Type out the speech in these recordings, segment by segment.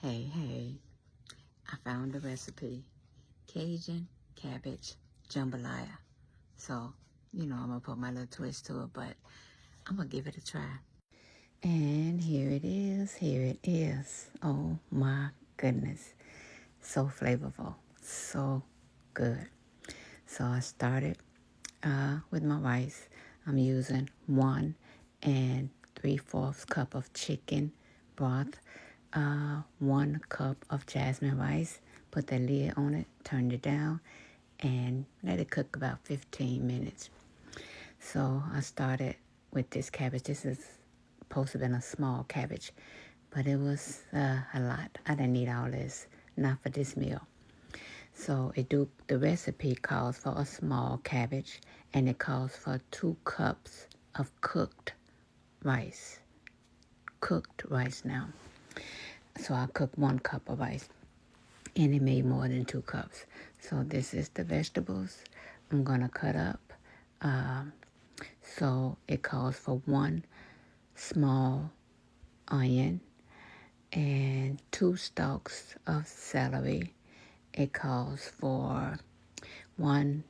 Hey, I found the recipe. Cajun Cabbage Jambalaya. So, I'm going to put my little twist to it, but I'm going to give it a try. And here it is. Oh my goodness. So flavorful. So good. So I started with my rice. I'm using 1 3/4 cup of chicken broth, 1 cup of jasmine rice. Put the lid on it, turn it down, and let it cook about 15 minutes. So I started with this cabbage. This is supposed to have been a small cabbage, but it was a lot. I didn't need all this, not for this meal. So the recipe calls for a small cabbage, and it calls for 2 cups of cooked rice. Cooked rice now. So I cooked 1 cup of rice, and it made more than 2 cups. So this is the vegetables I'm gonna cut up. So it calls for 1 small onion and 2 stalks of celery. It calls for 1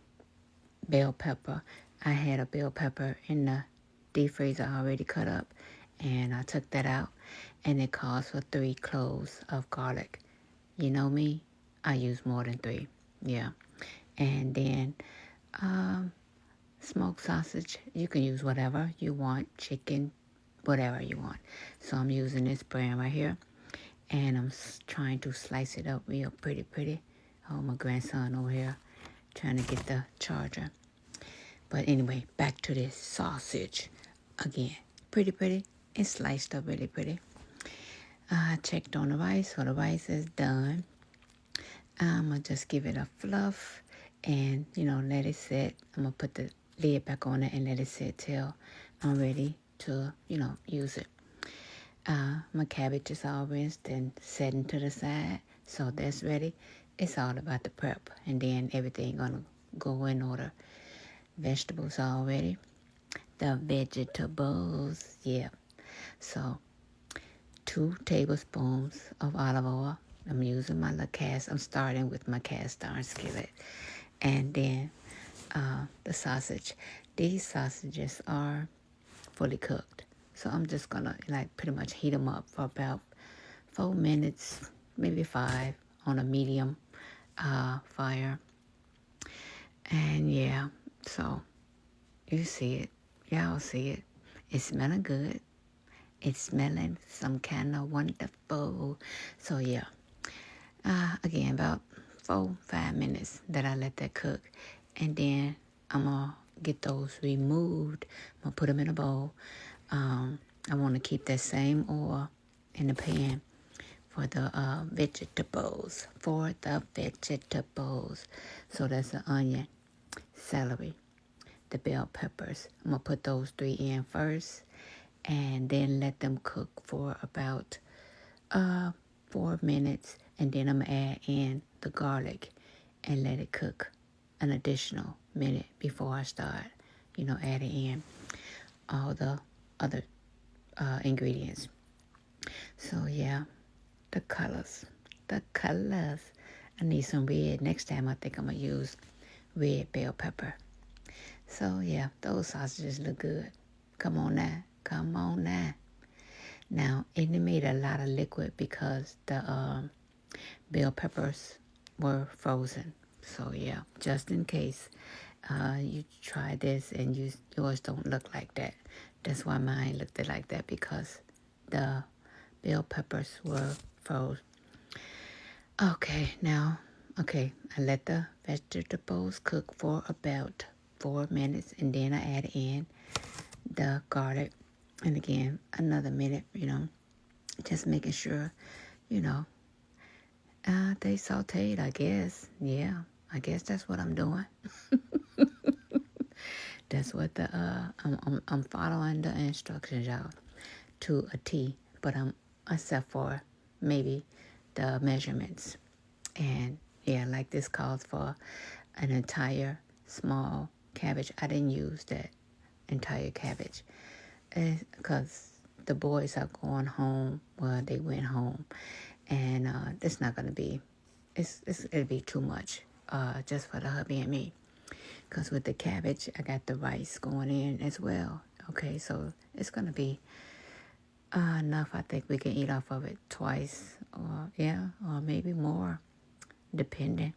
bell pepper. I had a bell pepper in the deep freezer already cut up, and I took that out. And it calls for 3 cloves of garlic. You know me, I use more than 3. Yeah. And then smoked sausage. You can use whatever you want, chicken, whatever you want. So I'm using this brand right here, and I'm trying to slice it up real pretty. Oh, my grandson over here trying to get the charger. But anyway, back to this sausage. Again, pretty. It's sliced up really pretty. I checked on the rice, so the rice is done. I'm going to just give it a fluff and, let it sit. I'm going to put the lid back on it and let it sit till I'm ready to, use it. My cabbage is all rinsed and setting to the side, so that's ready. It's all about the prep, and then everything going to go in order. Vegetables all ready. The vegetables, yeah. So 2 tablespoons of olive oil. I'm using my little I'm starting with my cast iron skillet. And then the sausage. These sausages are fully cooked. So I'm just going to pretty much heat them up for about 4 minutes, maybe 5 on a medium fire. And yeah, so you see it. Y'all see it. It's smelling good. It's smelling some kind of wonderful. So yeah, again, about 4-5 minutes that I let that cook. And then I'm going to get those removed. I'm going to put them in a bowl. I want to keep that same oil in the pan for the vegetables. So that's the onion, celery, the bell peppers. I'm going to put those 3 in first, and then let them cook for about 4 minutes, and then I'm going to add in the garlic and let it cook an additional minute before I start, adding in all the other ingredients. So yeah, the colors. I need some red. Next time I think I'm going to use red bell pepper. So yeah, those sausages look good. Come on now. Now, it made a lot of liquid because the bell peppers were frozen. So yeah, just in case you try this and yours don't look like that. That's why mine looked like that, because the bell peppers were frozen. Okay, I let the vegetables cook for about 4 minutes, and then I add in the garlic, and again, another minute, just making sure, they sauteed, I guess. Yeah, I guess that's what I'm doing. That's what I'm following the instructions, y'all, to a T, but except for maybe the measurements. And yeah, like this calls for an entire small cabbage. I didn't use that entire cabbage because the boys are going home. Well, they went home, and it's not gonna be, it'll be too much, just for the hubby and me. Cause with the cabbage, I got the rice going in as well. Okay, so it's gonna be enough. I think we can eat off of it twice, or or maybe more, depending.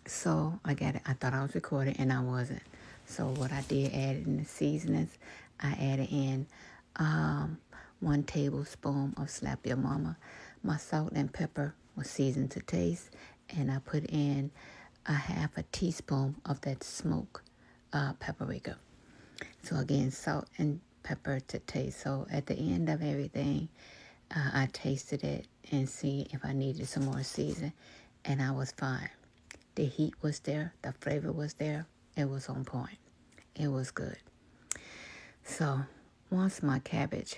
So I got it. I thought I was recording, and I wasn't. So what I did, add in the seasonings. I added in 1 tablespoon of Slap Your Mama. My salt and pepper was seasoned to taste, and I put in a half a teaspoon of that smoked paprika. So again, salt and pepper to taste. So at the end of everything, I tasted it and see if I needed some more seasoning, and I was fine. The heat was there, the flavor was there, it was on point. It was good. So once my cabbage,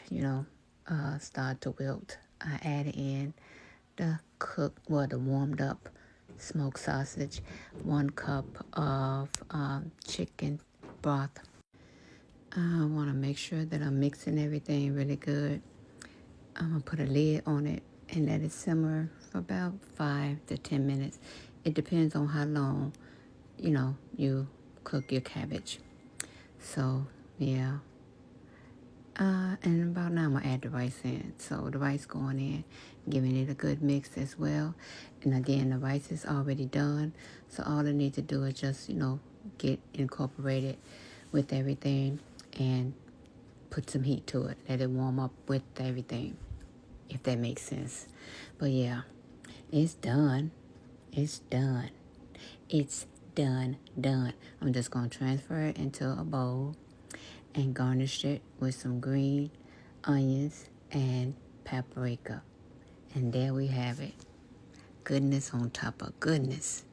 started to wilt, I added in the the warmed up smoked sausage, 1 cup of chicken broth. I want to make sure that I'm mixing everything really good. I'm going to put a lid on it and let it simmer for about 5 to 10 minutes. It depends on how long, you cook your cabbage. So, yeah. And about now I'm going to add the rice in. So the rice going in, giving it a good mix as well. And again, the rice is already done. So all I need to do is just, get incorporated with everything and put some heat to it. Let it warm up with everything, if that makes sense. But yeah, it's done. It's done. It's done. I'm just going to transfer it into a bowl and garnish it with some green onions and paprika. And there we have it. Goodness on top of goodness.